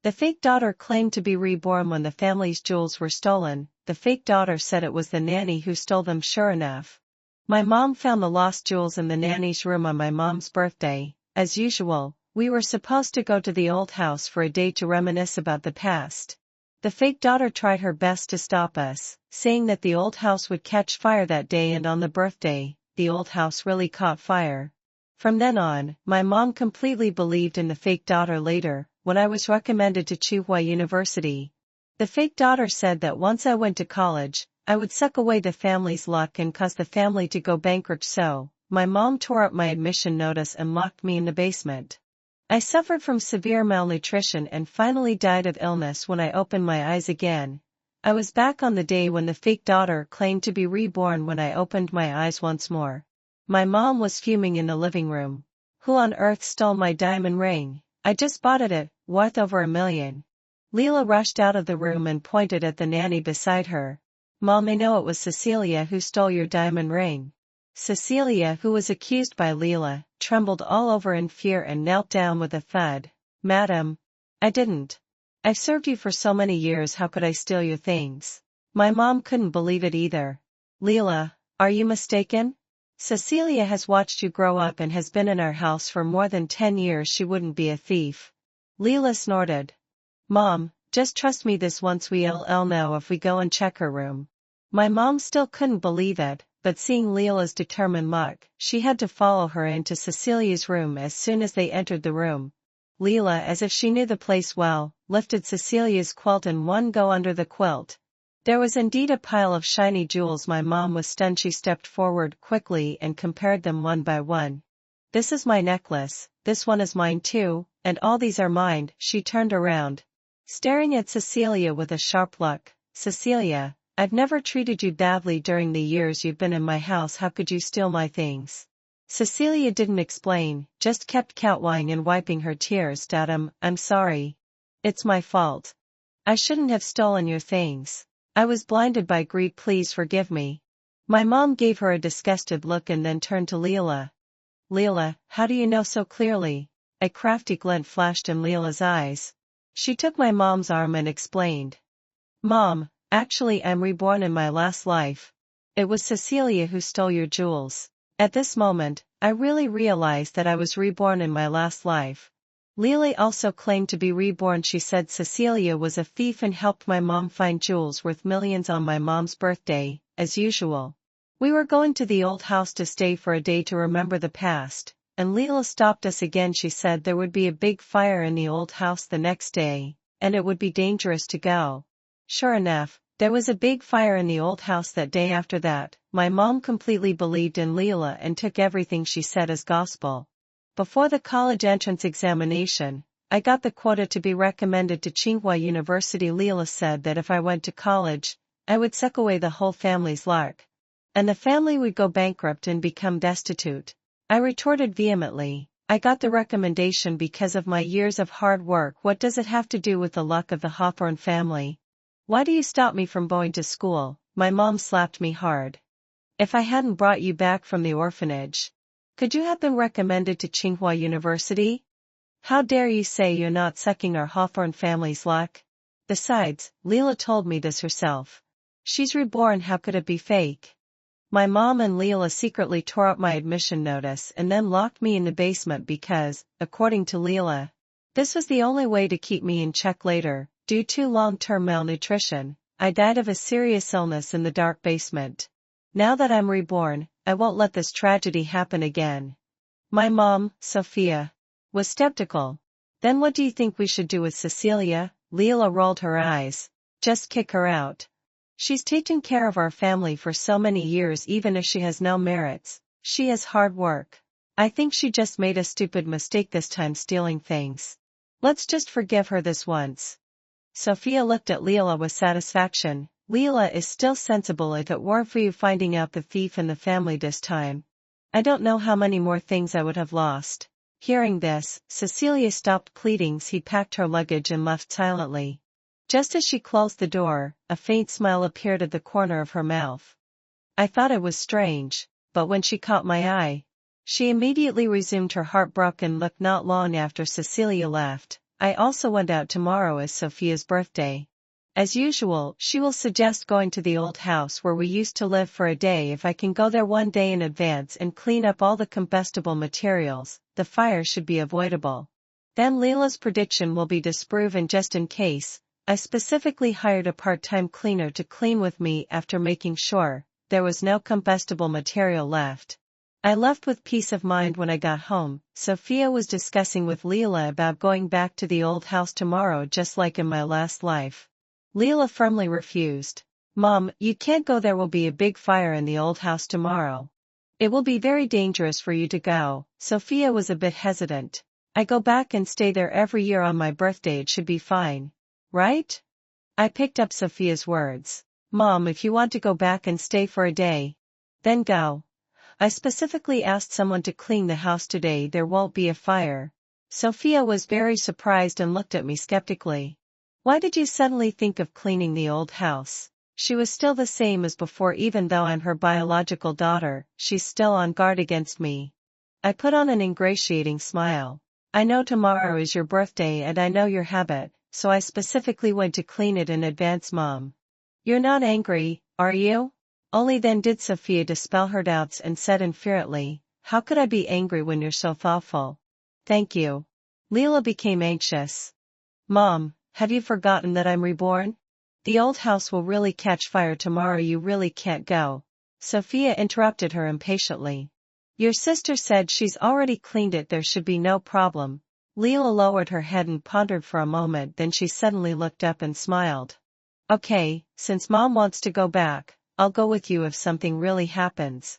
The fake daughter claimed to be reborn when the family's jewels were stolen. The fake daughter said it was the nanny who stole them. Sure enough, my mom found the lost jewels in the nanny's room on my mom's birthday. As usual, we were supposed to go to the old house for a day to reminisce about the past. The fake daughter tried her best to stop us, saying that the old house would catch fire that day, and on the birthday, the old house really caught fire. From then on, my mom completely believed in the fake daughter. Later, when I was recommended to Tsinghua University, the fake daughter said that once I went to college, I would suck away the family's luck and cause the family to go bankrupt. So, my mom tore up my admission notice and locked me in the basement. I suffered from severe malnutrition and finally died of illness when I opened my eyes again. I was back on the day when the fake daughter claimed to be reborn. When I opened my eyes once more, my mom was fuming in the living room. Who on earth stole my diamond ring? I just bought it, worth over $1 million. Leela rushed out of the room and pointed at the nanny beside her. Mom, I know it was Cecilia who stole your diamond ring. Cecilia, who was accused by Leela, trembled all over in fear and knelt down with a thud. Madam, I didn't. I've served you for so many years, how could I steal your things? My mom couldn't believe it either. Leela, are you mistaken? Cecilia has watched you grow up and has been in our house for more than 10 years. She wouldn't be a thief. Leela snorted. Mom, just trust me this once. We'll know if we go and check her room. My mom still couldn't believe it, but seeing Leela's determined look, she had to follow her into Cecilia's room. As soon as they entered the room, Leela, as if she knew the place well, lifted Cecilia's quilt in one go. Under the quilt, there was indeed a pile of shiny jewels. My mom was stunned. She stepped forward quickly and compared them one by one. This is my necklace, this one is mine too, and all these are mine. She turned around, staring at Cecilia with a sharp look. Cecilia, I've never treated you badly during the years you've been in my house. How could you steal my things? Cecilia didn't explain, just kept kowtowing and wiping her tears. I'm sorry. It's my fault. I shouldn't have stolen your things. I was blinded by greed. Please forgive me. My mom gave her a disgusted look and then turned to Leela. Leela, how do you know so clearly? A crafty glint flashed in Leela's eyes. She took my mom's arm and explained. Mom, actually I'm reborn in my last life. It was Cecilia who stole your jewels. At this moment, I really realized that I was reborn in my last life. Leela also claimed to be reborn. She said Cecilia was a thief and helped my mom find jewels worth millions on my mom's birthday. As usual, we were going to the old house to stay for a day to remember the past, and Leela stopped us again. She said there would be a big fire in the old house the next day, and it would be dangerous to go. Sure enough, there was a big fire in the old house that day. After that, my mom completely believed in Leela and took everything she said as gospel. Before the college entrance examination, I got the quota to be recommended to Tsinghua University. Leela said that if I went to college, I would suck away the whole family's luck, and the family would go bankrupt and become destitute. I retorted vehemently, I got the recommendation because of my years of hard work. What does it have to do with the luck of the Hawthorne family? Why do you stop me from going to school? My mom slapped me hard. If I hadn't brought you back from the orphanage, could you have been recommended to Tsinghua University? How dare you say you're not sucking our Hawthorne family's luck? Besides, Leela told me this herself. She's reborn. How could it be fake? My mom and Leela secretly tore up my admission notice and then locked me in the basement because, according to Leela, this was the only way to keep me in check. Later, due to long-term malnutrition, I died of a serious illness in the dark basement. Now that I'm reborn, I won't let this tragedy happen again. My mom, Sophia, was skeptical. Then what do you think we should do with Cecilia? Leela rolled her eyes. Just kick her out. She's taken care of our family for so many years. Even if she has no merits, she has hard work. I think she just made a stupid mistake this time, stealing things. Let's just forgive her this once. Sophia looked at Leela with satisfaction. Leela is still sensible. If it weren't for you finding out the thief in the family this time, I don't know how many more things I would have lost. Hearing this, Cecilia stopped pleading. He packed her luggage and left silently. Just as she closed the door, a faint smile appeared at the corner of her mouth. I thought it was strange, but when she caught my eye, she immediately resumed her heartbroken look. Not long after Cecilia left, I also went out tomorrow as Sophia's birthday. As usual, she will suggest going to the old house where we used to live for a day if I can go there one day in advance and clean up all the combustible materials, the fire should be avoidable. Then Leela's prediction will be disproven just in case. I specifically hired a part-time cleaner to clean with me after making sure there was no combustible material left. I left with peace of mind when I got home. Sophia was discussing with Leela about going back to the old house tomorrow just like in my last life. Leela firmly refused. Mom, you can't go, there will be a big fire in the old house tomorrow. It will be very dangerous for you to go. Sophia was a bit hesitant. I go back and stay there every year on my birthday, it should be fine. Right? I picked up Sophia's words. Mom, if you want to go back and stay for a day, then go. I specifically asked someone to clean the house today, there won't be a fire. Sophia was very surprised and looked at me skeptically. Why did you suddenly think of cleaning the old house? She was still the same as before. Even though I'm her biological daughter, she's still on guard against me. I put on an ingratiating smile. I know tomorrow is your birthday and I know your habit, so I specifically went to clean it in advance. Mom, you're not angry, are you? Only then did Sophia dispel her doubts and said infuriately, how could I be angry when you're so thoughtful? Thank you. Leela became anxious. Mom, have you forgotten that I'm reborn? The old house will really catch fire tomorrow, you really can't go. Sophia interrupted her impatiently. Your sister said she's already cleaned it, there should be no problem. Leela lowered her head and pondered for a moment, then she suddenly looked up and smiled. Okay, since Mom wants to go back, I'll go with you if something really happens.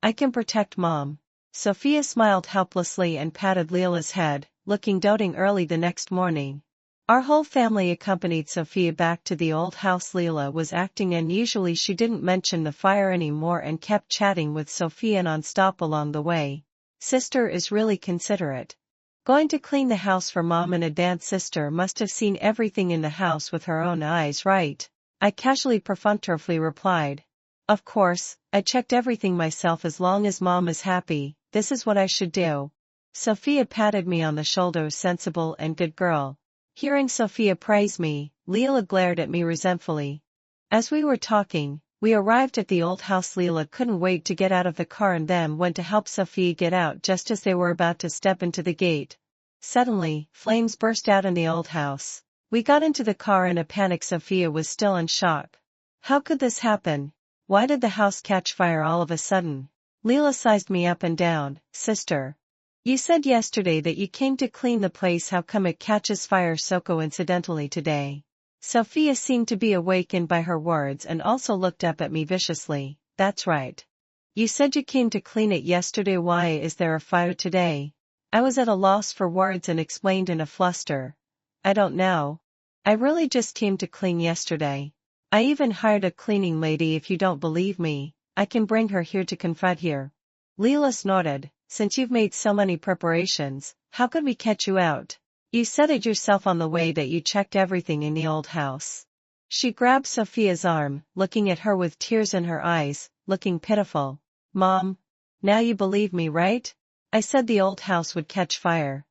I can protect Mom. Sophia smiled helplessly and patted Leela's head, looking doting. Early the next morning, our whole family accompanied Sophia back to the old house. Leela was acting unusually. She didn't mention the fire anymore and kept chatting with Sophia non-stop along the way. Sister is really considerate. Going to clean the house for Mom in advance. Sister must have seen everything in the house with her own eyes, right? I casually perfunctorily replied. Of course, I checked everything myself. As long as Mom is happy, this is what I should do. Sophia patted me on the shoulder. Sensible and good girl. Hearing Sophia praise me, Leela glared at me resentfully. As we were talking, we arrived at the old house. Leela couldn't wait to get out of the car and then went to help Sophia get out. Just as they were about to step into the gate, suddenly, flames burst out in the old house. We got into the car in a panic. Sophia was still in shock. How could this happen? Why did the house catch fire all of a sudden? Leela sized me up and down. Sister, you said yesterday that you came to clean the place. How come it catches fire so coincidentally today? Sophia seemed to be awakened by her words and also looked up at me viciously. That's right. You said you came to clean it yesterday. Why is there a fire today? I was at a loss for words and explained in a fluster. I don't know. I really just came to clean yesterday. I even hired a cleaning lady. If you don't believe me, I can bring her here to confront here. Leela snorted. Since you've made so many preparations, how could we catch you out? You said it yourself on the way that you checked everything in the old house. She grabbed Sophia's arm, looking at her with tears in her eyes, looking pitiful. Mom, now you believe me, right? I said the old house would catch fire.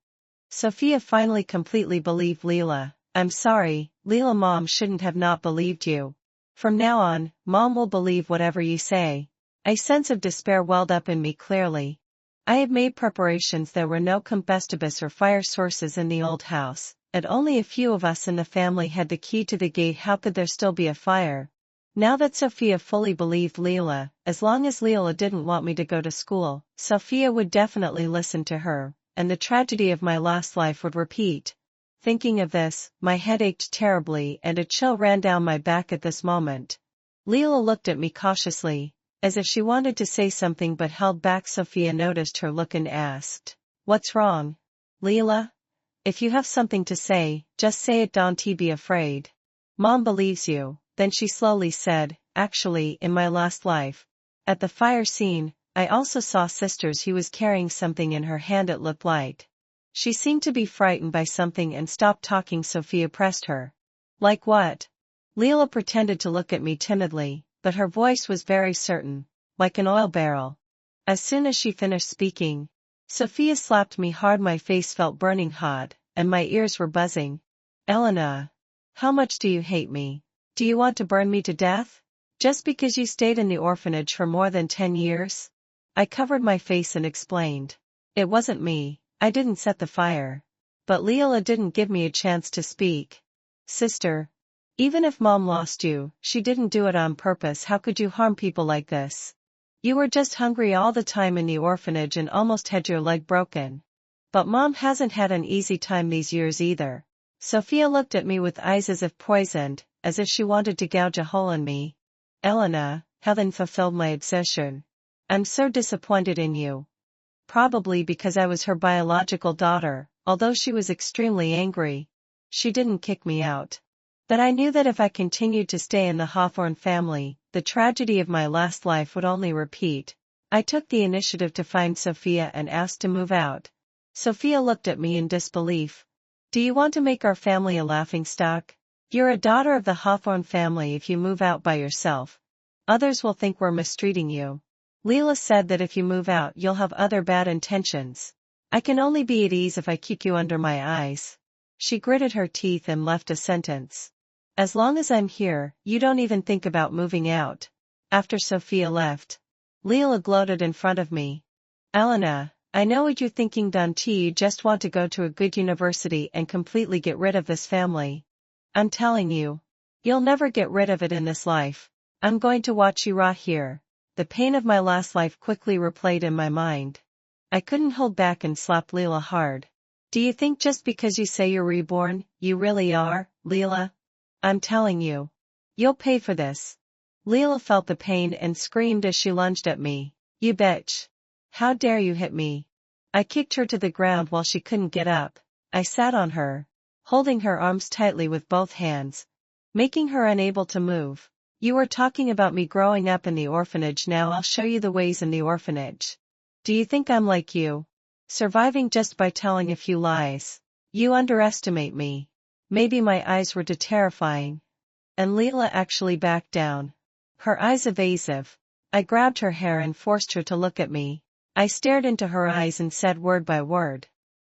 Sophia finally completely believed Leela. I'm sorry, Leela. Mom shouldn't have not believed you. From now on, Mom will believe whatever you say. A sense of despair welled up in me clearly. I had made preparations. There were no combustibles or fire sources in the old house, and only a few of us in the family had the key to the gate. How could there still be a fire? Now that Sophia fully believed Leela, as long as Leela didn't want me to go to school, Sophia would definitely listen to her, and the tragedy of my last life would repeat. Thinking of this, my head ached terribly and a chill ran down my back at this moment. Leela looked at me cautiously, as if she wanted to say something but held back. Sophia noticed her look and asked, What's wrong? Leela? If you have something to say, just say it. Don't be afraid. Mom believes you. Then she slowly said, Actually, in my last life, at the fire scene, I also saw sisters. He was carrying something in her hand. It looked light. She seemed to be frightened by something and stopped talking. Sophia pressed her. Like what? Leela pretended to look at me timidly, but her voice was very certain. Like an oil barrel. As soon as she finished speaking, Sophia slapped me hard. My face felt burning hot, and my ears were buzzing. Elena, how much do you hate me? Do you want to burn me to death? Just because you stayed in the orphanage for more than 10 years? I covered my face and explained. It wasn't me, I didn't set the fire. But Leela didn't give me a chance to speak. Sister, even if Mom lost you, she didn't do it on purpose. How could you harm people like this? You were just hungry all the time in the orphanage and almost had your leg broken. But Mom hasn't had an easy time these years either. Sophia looked at me with eyes as if poisoned, as if she wanted to gouge a hole in me. Elena, Helen fulfilled my obsession. I'm so disappointed in you. Probably because I was her biological daughter, although she was extremely angry. She didn't kick me out. But I knew that if I continued to stay in the Hawthorne family, the tragedy of my last life would only repeat. I took the initiative to find Sophia and asked to move out. Sophia looked at me in disbelief. Do you want to make our family a laughingstock? You're a daughter of the Hawthorne family. If you move out by yourself, others will think we're mistreating you. Leela said that if you move out you'll have other bad intentions. I can only be at ease if I keep you under my eyes. She gritted her teeth and left a sentence. As long as I'm here, you don't even think about moving out. After Sophia left, Leela gloated in front of me. Elena, I know what you're thinking, Dante. You just want to go to a good university and completely get rid of this family. I'm telling you, you'll never get rid of it in this life. I'm going to watch you rot here. The pain of my last life quickly replayed in my mind. I couldn't hold back and slapped Leela hard. Do you think just because you say you're reborn, you really are, Leela? I'm telling you. You'll pay for this. Leela felt the pain and screamed as she lunged at me. You bitch. How dare you hit me? I kicked her to the ground while she couldn't get up. I sat on her, holding her arms tightly with both hands, making her unable to move. You were talking about me growing up in the orphanage. Now I'll show you the ways in the orphanage. Do you think I'm like you? Surviving just by telling a few lies. You underestimate me. Maybe my eyes were too terrifying. And Leela actually backed down. Her eyes evasive. I grabbed her hair and forced her to look at me. I stared into her eyes and said word by word.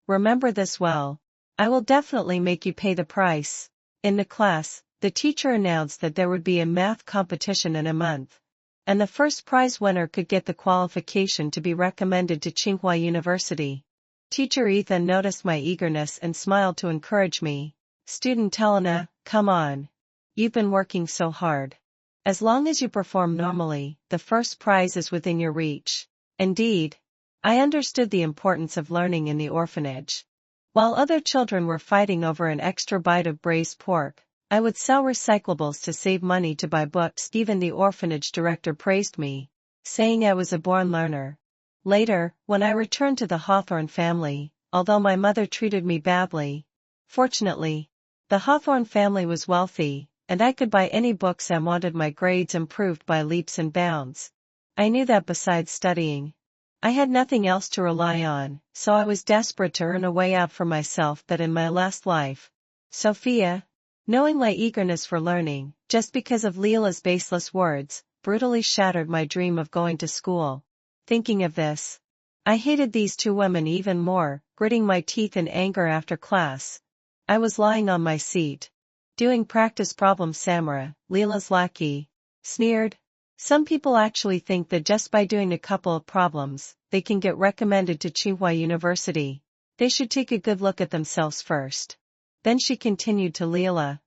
Remember this well. I will definitely make you pay the price. In the class, the teacher announced that there would be a math competition in a month, and the first prize winner could get the qualification to be recommended to Tsinghua University. Teacher Ethan noticed my eagerness and smiled to encourage me. Student Elena, come on. You've been working so hard. As long as you perform normally, the first prize is within your reach. Indeed, I understood the importance of learning in the orphanage. While other children were fighting over an extra bite of braised pork, I would sell recyclables to save money to buy books. Even the orphanage director praised me, saying I was a born learner. Later, when I returned to the Hawthorne family, although my mother treated me badly, fortunately, the Hawthorne family was wealthy, and I could buy any books I wanted. My grades improved by leaps and bounds. I knew that besides studying, I had nothing else to rely on, so I was desperate to earn a way out for myself. That in my last life, Sophia, knowing my eagerness for learning, just because of Leela's baseless words, brutally shattered my dream of going to school. Thinking of this, I hated these two women even more. Gritting my teeth in anger after class, I was lying on my seat, doing practice problems. Samara, Leela's lackey, sneered. Some people actually think that just by doing a couple of problems, they can get recommended to Tsinghua University. They should take a good look at themselves first. Then she continued to Leela.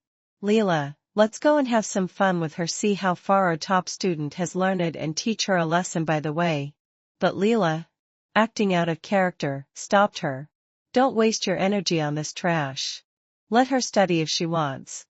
Leela, let's go and have some fun with her. See how far our top student has learned and teach her a lesson by the way. But Leela, acting out of character, stopped her. Don't waste your energy on this trash. Let her study if she wants.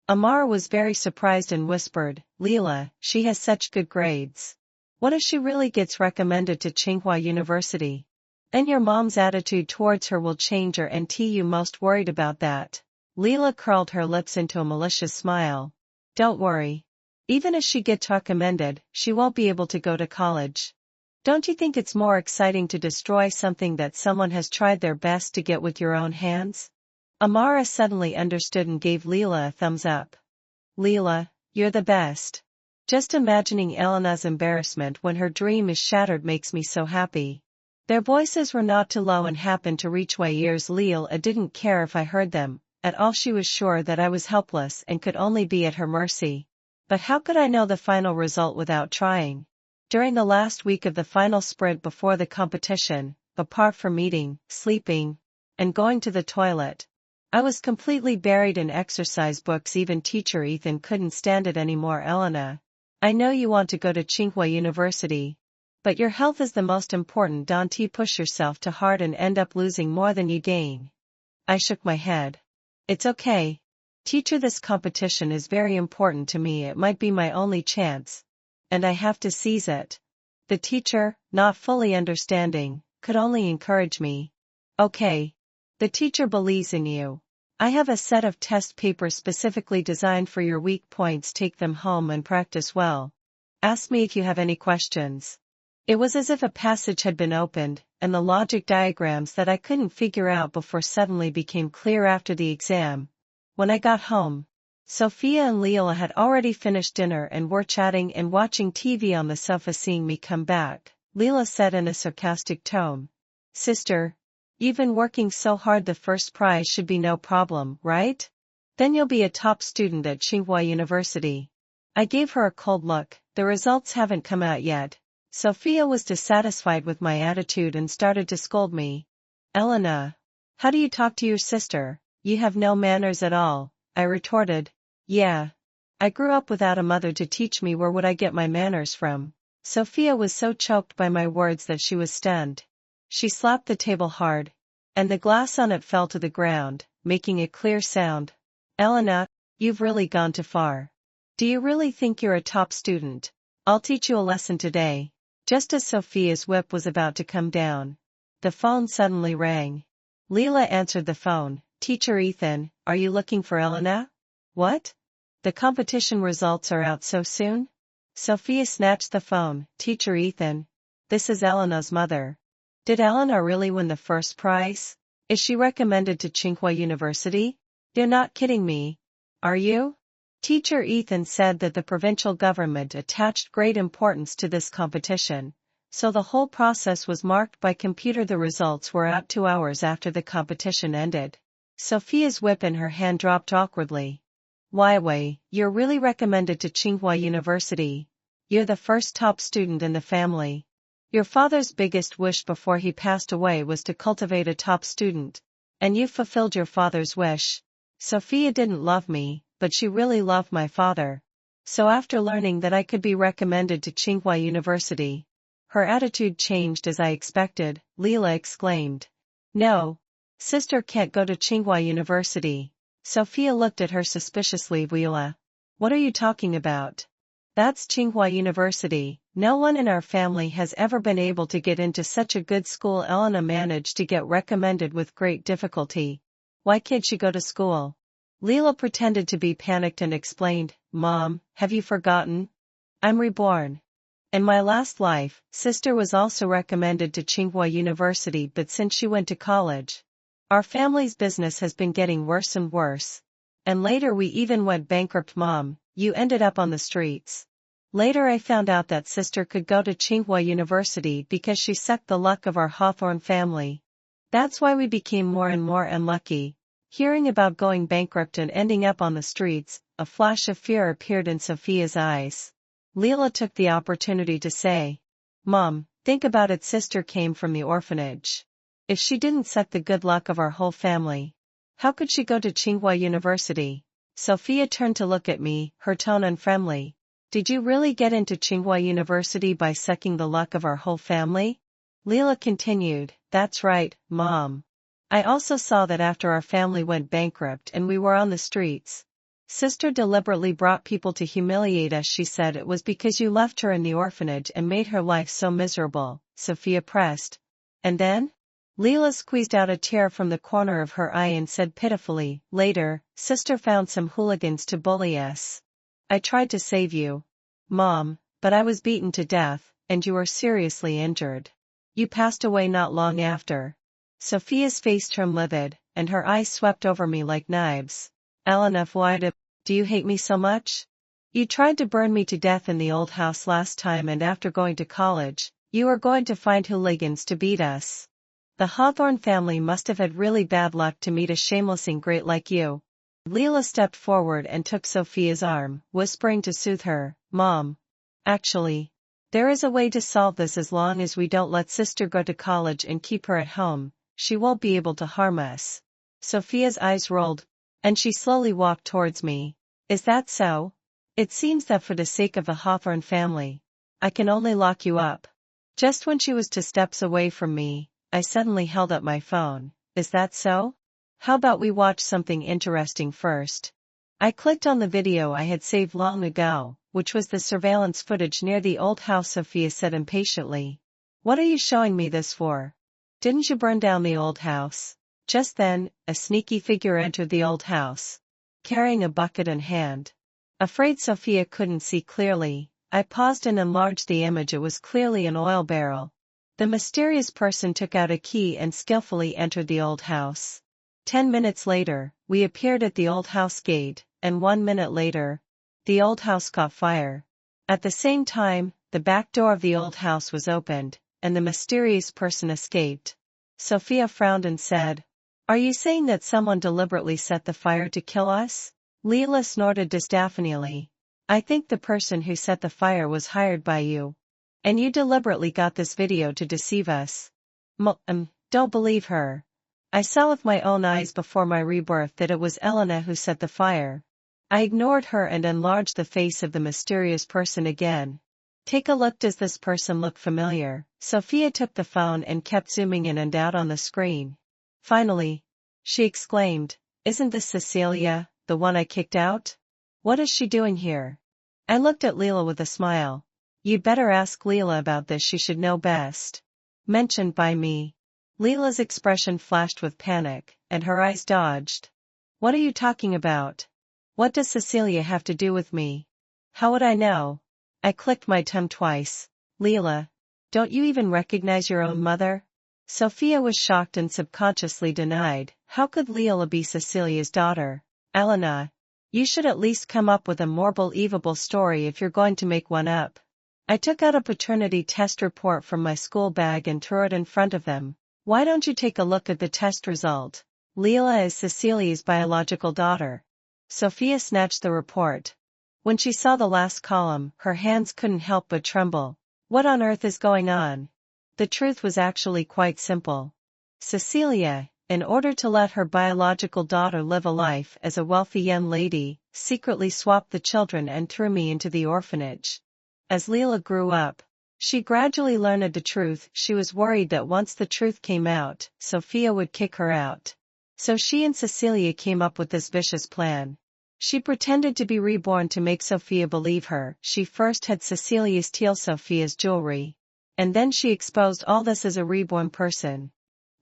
Amara was very surprised and whispered, Leela, she has such good grades. What if she really gets recommended to Tsinghua University? Then your mom's attitude towards her will change. Or aren't you most worried about that? Leela curled her lips into a malicious smile. Don't worry. Even if she gets recommended, she won't be able to go to college. Don't you think it's more exciting to destroy something that someone has tried their best to get with your own hands? Amara suddenly understood and gave Leela a thumbs up. Leela, you're the best. Just imagining Elena's embarrassment when her dream is shattered makes me so happy. Their voices were not too low and happened to reach my ears. Leela didn't care if I heard them, at all. She was sure that I was helpless and could only be at her mercy. But how could I know the final result without trying? During the last week of the final sprint before the competition, apart from eating, sleeping, and going to the toilet, I was completely buried in exercise books. Even teacher Ethan couldn't stand it anymore. Elena, I know you want to go to Tsinghua University, but your health is the most important. Don't push yourself too hard and end up losing more than you gain. I shook my head. It's okay. Teacher, this competition is very important to me. It might be my only chance, and I have to seize it. The teacher, not fully understanding, could only encourage me. Okay. The teacher believes in you. I have a set of test papers specifically designed for your weak points. Take them home and practice well. Ask me if you have any questions. It was as if a passage had been opened, and the logic diagrams that I couldn't figure out before suddenly became clear after the exam. When I got home, Sophia and Leela had already finished dinner and were chatting and watching TV on the sofa. Seeing me come back, Leela said in a sarcastic tone, "Sister, you've been working so hard. The first prize should be no problem, right? Then you'll be a top student at Tsinghua University." I gave her a cold look. The results haven't come out yet. Sophia was dissatisfied with my attitude and started to scold me. "Elena, how do you talk to your sister? You have no manners at all," I retorted. "Yeah. I grew up without a mother to teach me. Where would I get my manners from?" Sophia was so choked by my words that she was stunned. She slapped the table hard, and the glass on it fell to the ground, making a clear sound. "Elena, you've really gone too far. Do you really think you're a top student? I'll teach you a lesson today." Just as Sophia's whip was about to come down, the phone suddenly rang. Leela answered the phone. "Teacher Ethan, are you looking for Elena?" "What? The competition results are out so soon?" Sophia snatched the phone. "Teacher Ethan, this is Elena's mother. Did Elena really win the first prize? Is she recommended to Tsinghua University? You're not kidding me, are you?" Teacher Ethan said that the provincial government attached great importance to this competition, so the whole process was marked by computer. The results were out 2 hours after the competition ended. Sophia's whip in her hand dropped awkwardly. "Why, you're really recommended to Tsinghua University. You're the first top student in the family. Your father's biggest wish before he passed away was to cultivate a top student, and you fulfilled your father's wish." Sophia didn't love me, but she really loved my father. So after learning that I could be recommended to Tsinghua University, her attitude changed as I expected. Leela exclaimed, "No, sister can't go to Tsinghua University." Sophia looked at her suspiciously. "Leela, what are you talking about? That's Tsinghua University. No one in our family has ever been able to get into such a good school. Elena managed to get recommended with great difficulty. Why can't she go to school?" Leela pretended to be panicked and explained, "Mom, have you forgotten? I'm Reborn. In my last life, sister was also recommended to Tsinghua University, but since she went to college, our family's business has been getting worse and worse. And later we even went bankrupt. Mom, you ended up on the streets. Later I found out that sister could go to Tsinghua University because she sucked the luck of our Hawthorne family. That's why we became more and more unlucky." Hearing about going bankrupt and ending up on the streets, a flash of fear appeared in Sophia's eyes. Leela took the opportunity to say, "Mom, think about it. Sister came from the orphanage. If she didn't suck the good luck of our whole family, how could she go to Tsinghua University?" Sophia turned to look at me, her tone unfriendly. "Did you really get into Tsinghua University by sucking the luck of our whole family?" Leela continued, "That's right, Mom. I also saw that after our family went bankrupt and we were on the streets, sister deliberately brought people to humiliate us. She said it was because you left her in the orphanage and made her life so miserable." Sophia pressed. "And then?" Leela squeezed out a tear from the corner of her eye and said pitifully, "Later, sister found some hooligans to bully us. I tried to save you, Mom, but I was beaten to death, and you were seriously injured. You passed away not long after." Sophia's face turned livid, and her eyes swept over me like knives. "Elena, why do you hate me so much? You tried to burn me to death in the old house last time, and after going to college, You are going to find hooligans to beat us. The Hawthorne family must have had really bad luck to meet a shameless ingrate like you. Leela stepped forward and took Sophia's arm, whispering to soothe her, Mom. Actually, there is a way to solve this as long as we don't let sister go to college and keep her at home. She won't be able to harm us. Sophia's eyes rolled, and she slowly walked towards me. Is that so? It seems that for the sake of the Hawthorne family, I can only lock you up. Just when she was 2 steps away from me, I suddenly held up my phone. Is that so? How about we watch something interesting first? I clicked on the video I had saved long ago, which was the surveillance footage near the old house. Sophia said impatiently. What are you showing me this for? Didn't you burn down the old house? Just then, a sneaky figure entered the old house, carrying a bucket in hand. Afraid Sophia couldn't see clearly, I paused and enlarged the image. It was clearly an oil barrel. The mysterious person took out a key and skillfully entered the old house. 10 minutes later, we appeared at the old house gate, and 1 minute later, the old house caught fire. At the same time, the back door of the old house was opened, and the mysterious person escaped. Sophia frowned and said, Are you saying that someone deliberately set the fire to kill us? Leela snorted disapprovingly. I think the person who set the fire was hired by you. And you deliberately got this video to deceive us. Don't believe her. I saw with my own eyes before my rebirth that it was Elena who set the fire. I ignored her and enlarged the face of the mysterious person again. Take a look. Does this person look familiar? Sophia took the phone and kept zooming in and out on the screen. Finally, she exclaimed, Isn't this Cecilia, the one I kicked out? What is she doing here? I looked at Leela with a smile. You'd better ask Leela about this. She should know best. Mentioned by me. Leela's expression flashed with panic, and her eyes dodged. What are you talking about? What does Cecilia have to do with me? How would I know? I clicked my tongue twice. Leela, don't you even recognize your own mother? Sophia was shocked and subconsciously denied. How could Leela be Cecilia's daughter? Elena, you should at least come up with a more believable story if you're going to make one up. I took out a paternity test report from my school bag and threw it in front of them. Why don't you take a look at the test result? Leela is Cecilia's biological daughter. Sophia snatched the report. When she saw the last column, her hands couldn't help but tremble. What on earth is going on? The truth was actually quite simple. Cecilia, in order to let her biological daughter live a life as a wealthy young lady, secretly swapped the children and threw me into the orphanage. As Leela grew up, she gradually learned the truth. She was worried that once the truth came out, Sophia would kick her out. So she and Cecilia came up with this vicious plan. She pretended to be reborn to make Sophia believe her. She first had Cecilia steal Sophia's jewelry. And then she exposed all this as a reborn person.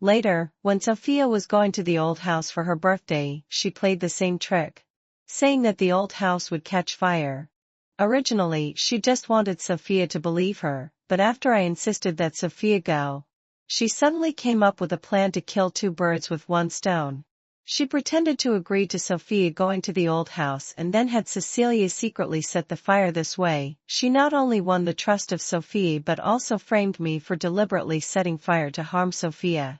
Later, when Sophia was going to the old house for her birthday, she played the same trick, saying that the old house would catch fire. Originally, she just wanted Sophia to believe her, but after I insisted that Sophia go, she suddenly came up with a plan to kill 2 birds with 1 stone. She pretended to agree to Sophia going to the old house and then had Cecilia secretly set the fire. This way, she not only won the trust of Sophia but also framed me for deliberately setting fire to harm Sophia.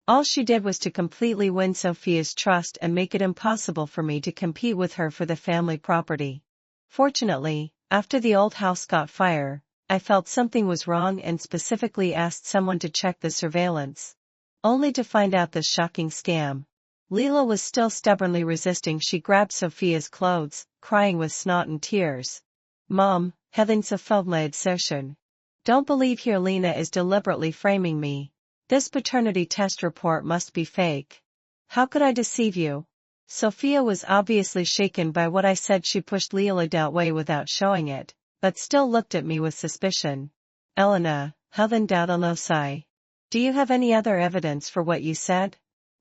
All she did was to completely win Sophia's trust and make it impossible for me to compete with her for the family property. Fortunately, after the old house caught fire, I felt something was wrong and specifically asked someone to check the surveillance, only to find out this shocking scam. Leela was still stubbornly resisting. She grabbed Sophia's clothes, crying with snot and tears. Mom, having Sophia assertion. Don't believe here. Lena is deliberately framing me. This paternity test report must be fake. How could I deceive you? Sophia was obviously shaken by what I said. She pushed Leela away without showing it, but still looked at me with suspicion. Elena, haven't doubt. Do you have any other evidence for what you said?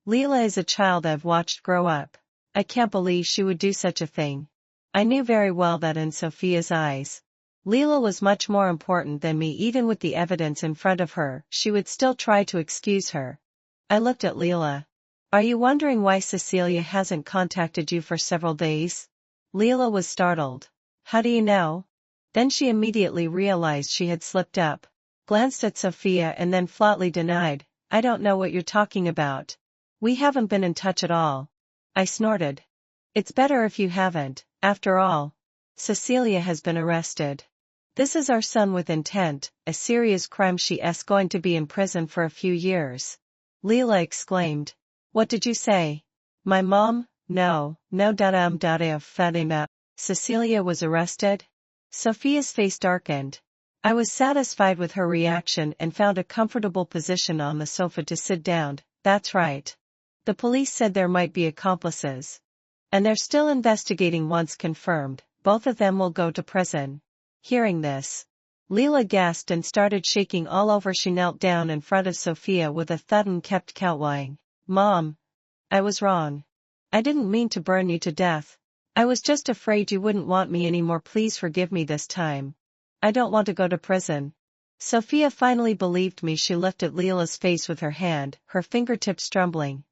Leela is a child I've watched grow up. I can't believe she would do such a thing. I knew very well that in Sophia's eyes, Leela was much more important than me. Even with the evidence in front of her, she would still try to excuse her. I looked at Leela. Are you wondering why Cecilia hasn't contacted you for several days? Leela was startled. How do you know? Then she immediately realized she had slipped up. glanced at Sophia and then flatly denied, I don't know what you're talking about. We haven't been in touch at all. I snorted. It's better if you haven't, after all. Cecilia has been arrested. This is arson with intent, a serious crime. She's going to be in prison for a few years. Leela exclaimed. What did you say? My mom? No, Fatima. Cecilia was arrested? Sophia's face darkened. I was satisfied with her reaction and found a comfortable position on the sofa to sit down. That's right. The police said there might be accomplices. And they're still investigating. Once confirmed, both of them will go to prison. Hearing this, Leela gasped and started shaking all over. She knelt down in front of Sophia with a thud and kept kowtowing. Mom, I was wrong. I didn't mean to burn you to death. I was just afraid you wouldn't want me anymore. Please forgive me this time. I don't want to go to prison. Sophia finally believed me. She lifted Leela's face with her hand, her fingertips trembling,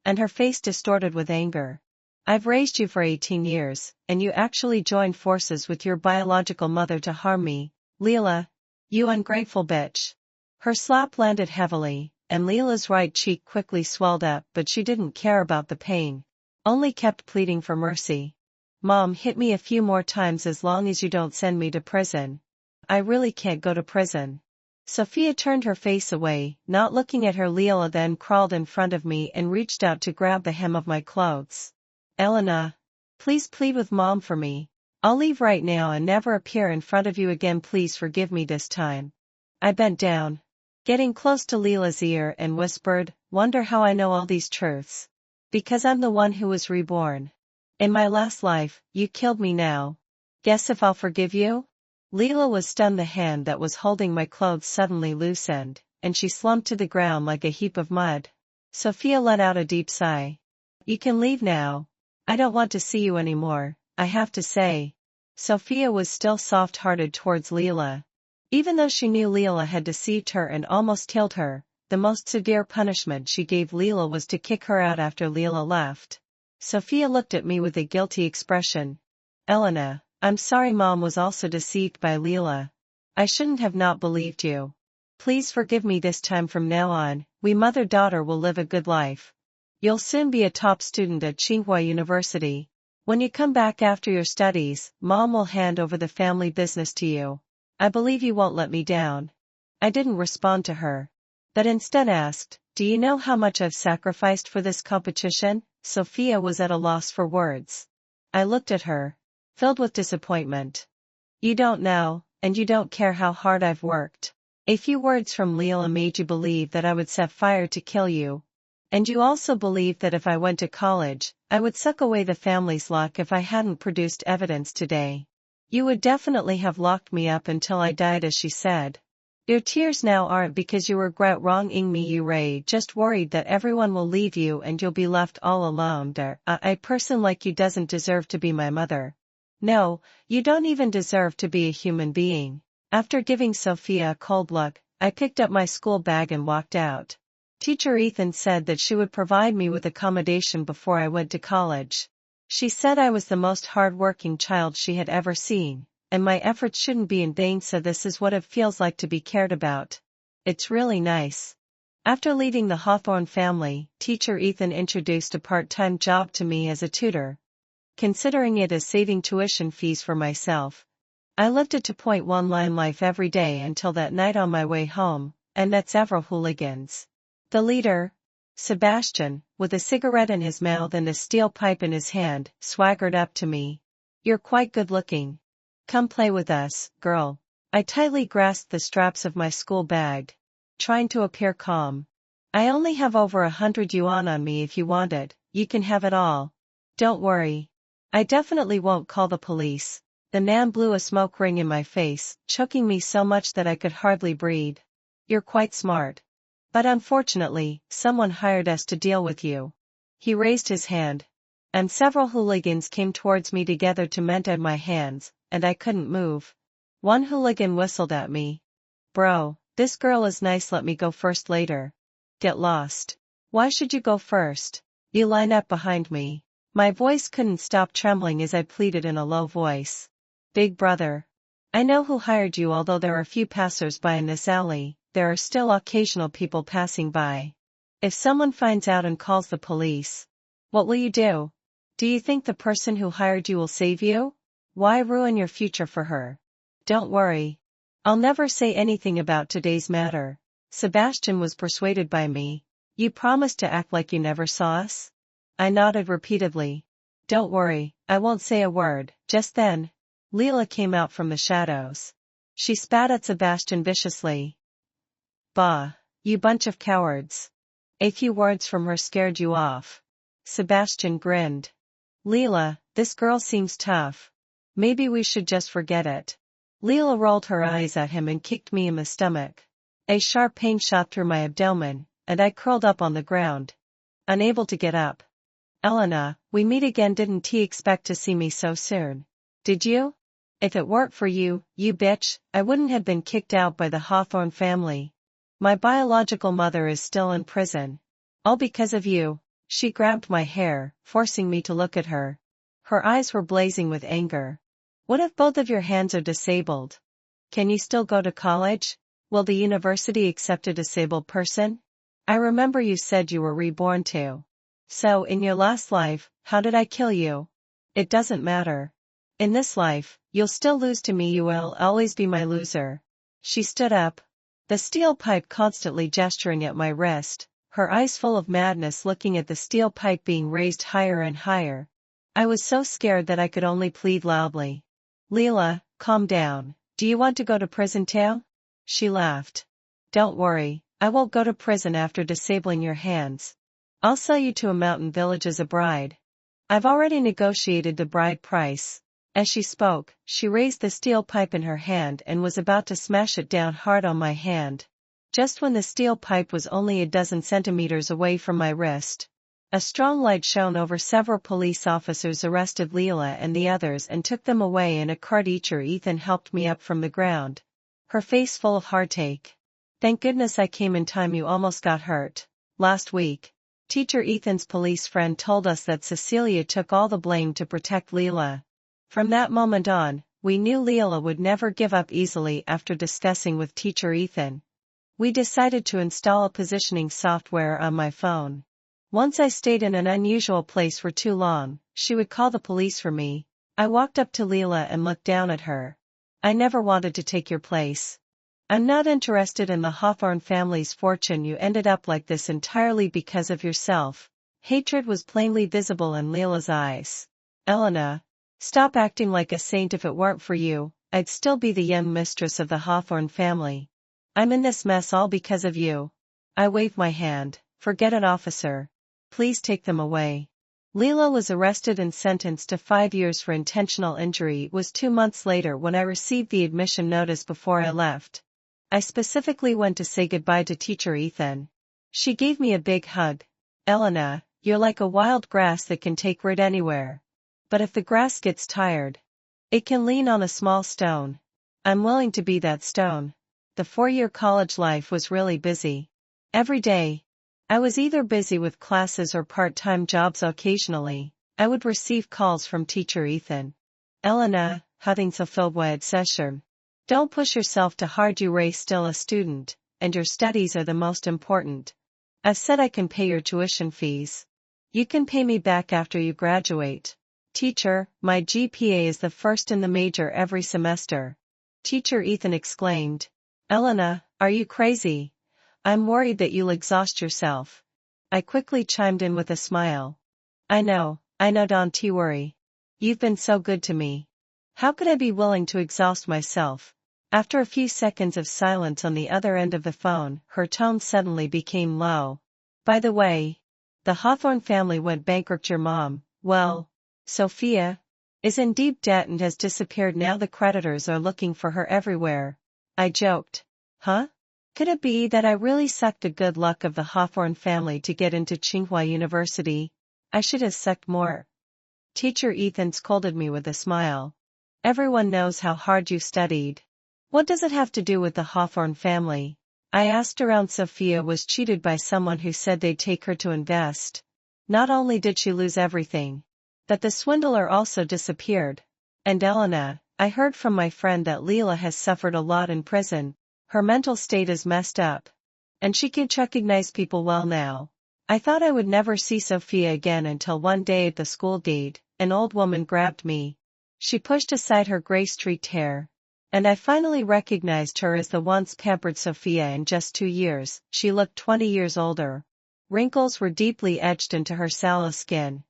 and her face distorted with anger. I've raised you for 18 years, and you actually joined forces with your biological mother to harm me, Leela. You ungrateful bitch. Her slap landed heavily, and Leela's right cheek quickly swelled up, but she didn't care about the pain, only kept pleading for mercy. Mom, hit me a few more times as long as you don't send me to prison. I really can't go to prison. Sophia turned her face away, not looking at her. Leela then crawled in front of me and reached out to grab the hem of my clothes. Elena, please plead with Mom for me. I'll leave right now and never appear in front of you again. Please forgive me this time. I bent down, getting close to Leela's ear, and whispered, wonder how I know all these truths. Because I'm the one who was reborn. In my last life, you killed me. Now. Guess if I'll forgive you? Leela was stunned. The hand that was holding my clothes suddenly loosened, and she slumped to the ground like a heap of mud. Sophia let out a deep sigh. You can leave now. I don't want to see you anymore, I have to say. Sophia was still soft-hearted towards Leela. Even though she knew Leela had deceived her and almost killed her, the most severe punishment she gave Leela was to kick her out after Leela left. Sophia looked at me with a guilty expression. Elena, I'm sorry. Mom was also deceived by Leela. I shouldn't have not believed you. Please forgive me this time. From now on, we mother-daughter will live a good life. You'll soon be a top student at Tsinghua University. When you come back after your studies, Mom will hand over the family business to you. I believe you won't let me down. I didn't respond to her, but instead asked, do you know how much I've sacrificed for this competition? Sophia was at a loss for words. I looked at her, filled with disappointment. You don't know, and you don't care how hard I've worked. A few words from Leela made you believe that I would set fire to kill you. And you also believed that if I went to college, I would suck away the family's luck. If I hadn't produced evidence today, you would definitely have locked me up until I died, as she said. Your tears now aren't because you regret wronging me. You were just worried that everyone will leave you and you'll be left all alone. A person like you doesn't deserve to be my mother. No, you don't even deserve to be a human being. After giving Sophia a cold look, I picked up my school bag and walked out. Teacher Ethan said that she would provide me with accommodation before I went to college. She said I was the most hard-working child she had ever seen, and my efforts shouldn't be in vain. So this is what it feels like to be cared about. It's really nice. After leaving the Hawthorne family, Teacher Ethan introduced a part-time job to me as a tutor, considering it as saving tuition fees for myself. I lived a 2.1 line life every day until that night on my way home, and met several hooligans. The leader, Sebastian, with a cigarette in his mouth and a steel pipe in his hand, swaggered up to me. You're quite good looking. Come play with us, girl. I tightly grasped the straps of my school bag, trying to appear calm. I only have over 100 yuan on me. If you want it, you can have it all. Don't worry. I definitely won't call the police. The man blew a smoke ring in my face, choking me so much that I could hardly breathe. You're quite smart. But unfortunately, someone hired us to deal with you. He raised his hand, and several hooligans came towards me together to mend my hands, and I couldn't move. One hooligan whistled at me. Bro, this girl is nice. Let me go first later. Get lost. Why should you go first? You line up behind me. My voice couldn't stop trembling as I pleaded in a low voice. Big brother. I know who hired you. Although there are few passers-by in this alley, there are still occasional people passing by. If someone finds out and calls the police, what will you do? Do you think the person who hired you will save you? Why ruin your future for her? Don't worry. I'll never say anything about today's matter. Sebastian was persuaded by me. You promised to act like you never saw us? I nodded repeatedly. Don't worry, I won't say a word. Just then, Leela came out from the shadows. She spat at Sebastian viciously. Bah, you bunch of cowards. A few words from her scared you off. Sebastian grinned. Leela, this girl seems tough. Maybe we should just forget it. Leela rolled her eyes at him and kicked me in the stomach. A sharp pain shot through my abdomen, and I curled up on the ground, unable to get up. Elena, we meet again. Didn't he expect to see me so soon? Did you? If it weren't for you, you bitch, I wouldn't have been kicked out by the Hawthorne family. My biological mother is still in prison. All because of you. She grabbed my hair, forcing me to look at her. Her eyes were blazing with anger. What if both of your hands are disabled? Can you still go to college? Will the university accept a disabled person? I remember you said you were reborn too. So in your last life, how did I kill you? It doesn't matter. In this life, you'll still lose to me. You will always be my loser. She stood up, the steel pipe constantly gesturing at my wrist, her eyes full of madness looking at the steel pipe being raised higher and higher. I was so scared that I could only plead loudly. Leela, calm down. Do you want to go to prison too? She laughed. Don't worry, I won't go to prison after disabling your hands. I'll sell you to a mountain village as a bride. I've already negotiated the bride price. As she spoke, she raised the steel pipe in her hand and was about to smash it down hard on my hand. Just when the steel pipe was only a dozen centimeters away from my wrist, a strong light shone over. Several police officers arrested Leela and the others and took them away in a car. Teacher Ethan helped me up from the ground, her face full of heartache. Thank goodness I came in time. You almost got hurt. Last week, Teacher Ethan's police friend told us that Cecilia took all the blame to protect Leela. From that moment on, we knew Leela would never give up easily. After discussing with Teacher Ethan, we decided to install a positioning software on my phone. Once I stayed in an unusual place for too long, she would call the police for me. I walked up to Leela and looked down at her. I never wanted to take your place. I'm not interested in the Hawthorne family's fortune. You ended up like this entirely because of yourself. Hatred was plainly visible in Leela's eyes. Elena, stop acting like a saint. If it weren't for you, I'd still be the young mistress of the Hawthorne family. I'm in this mess all because of you. I waved my hand. Forget it, officer. Please take them away. Leela was arrested and sentenced to 5 years for intentional injury. It was 2 months later when I received the admission notice. Before I left, I specifically went to say goodbye to Teacher Ethan. She gave me a big hug. Elena, you're like a wild grass that can take root anywhere. But if the grass gets tired, it can lean on a small stone. I'm willing to be that stone. The 4-year college life was really busy. Every day, I was either busy with classes or part-time jobs. Occasionally, I would receive calls from Teacher Ethan. Elena, having så fullwed session. Don't push yourself too hard. You're still a student, and your studies are the most important. I've said I can pay your tuition fees. You can pay me back after you graduate. Teacher, my GPA is the first in the major every semester. Teacher Ethan exclaimed. Elena, are you crazy? I'm worried that you'll exhaust yourself. I quickly chimed in with a smile. I know, don't you worry. You've been so good to me. How could I be willing to exhaust myself? After a few seconds of silence on the other end of the phone, her tone suddenly became low. By the way, the Hawthorne family went bankrupt. Your mom, well, Sophia, is in deep debt and has disappeared now. The creditors are looking for her everywhere. I joked. Huh? Could it be that I really sucked the good luck of the Hawthorne family to get into Tsinghua University? I should have sucked more. Teacher Ethan scolded me with a smile. Everyone knows how hard you studied. What does it have to do with the Hawthorne family? I asked around. Sophia was cheated by someone who said they'd take her to invest. Not only did she lose everything, but the swindler also disappeared. And Elena, I heard from my friend that Leela has suffered a lot in prison, her mental state is messed up. And she can recognize people well now. I thought I would never see Sophia again until one day at the school gate, an old woman grabbed me. She pushed aside her gray-streaked hair. And I finally recognized her as the once pampered Sophia. In just 2 years, she looked 20 years older. Wrinkles were deeply etched into her sallow skin.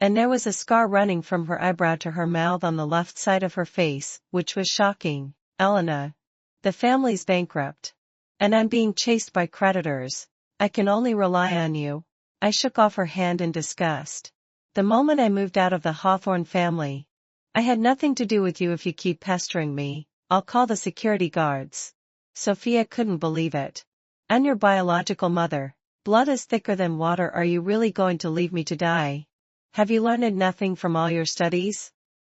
And there was a scar running from her eyebrow to her mouth on the left side of her face, which was shocking. Elena. The family's bankrupt. And I'm being chased by creditors. I can only rely on you. I shook off her hand in disgust. The moment I moved out of the Hawthorne family. I had nothing to do with you. If you keep pestering me, I'll call the security guards. Sophia couldn't believe it. I'm your biological mother. Blood is thicker than water. Are you really going to leave me to die? Have you learned nothing from all your studies?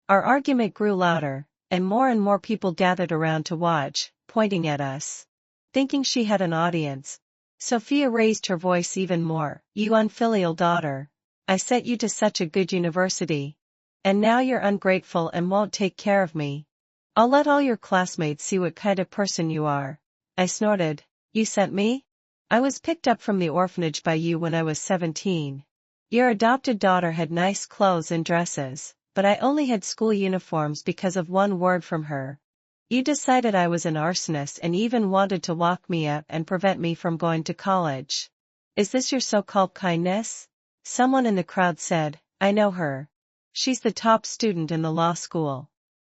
Our argument grew louder, and more people gathered around to watch, pointing at us. Thinking she had an audience. Sophia raised her voice even more. You unfilial daughter. I sent you to such a good university. And now you're ungrateful and won't take care of me. I'll let all your classmates see what kind of person you are. I snorted. You sent me? I was picked up from the orphanage by you when I was 17. Your adopted daughter had nice clothes and dresses, but I only had school uniforms because of one word from her. You decided I was an arsonist and even wanted to lock me up and prevent me from going to college. Is this your so-called kindness? Someone in the crowd said, I know her. She's the top student in the law school.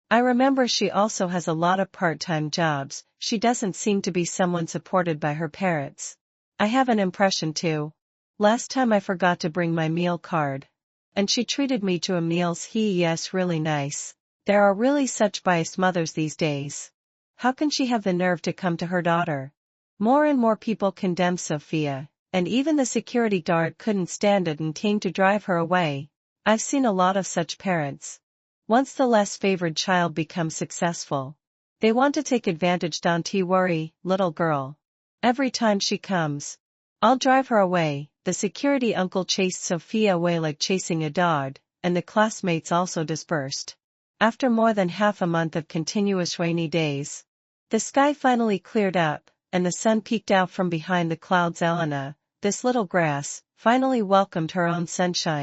I remember she also has a lot of part-time jobs. She doesn't seem to be someone supported by her parents. I have an impression too. Last time I forgot to bring my meal card. And she treated me to a meals. Yes, really nice. There are really such biased mothers these days. How can she have the nerve to come to her daughter? More and more people condemned Sophia, and even the security guard couldn't stand it and came to drive her away. I've seen a lot of such parents. Once the less favored child becomes successful, they want to take advantage. Don't worry, little girl. Every time she comes, I'll drive her away. The security uncle chased Sophia away like chasing a dog, and the classmates also dispersed. After more than half a month of continuous rainy days, the sky finally cleared up, and the sun peeked out from behind the clouds. Elena, this little grass, finally welcomed her own sunshine.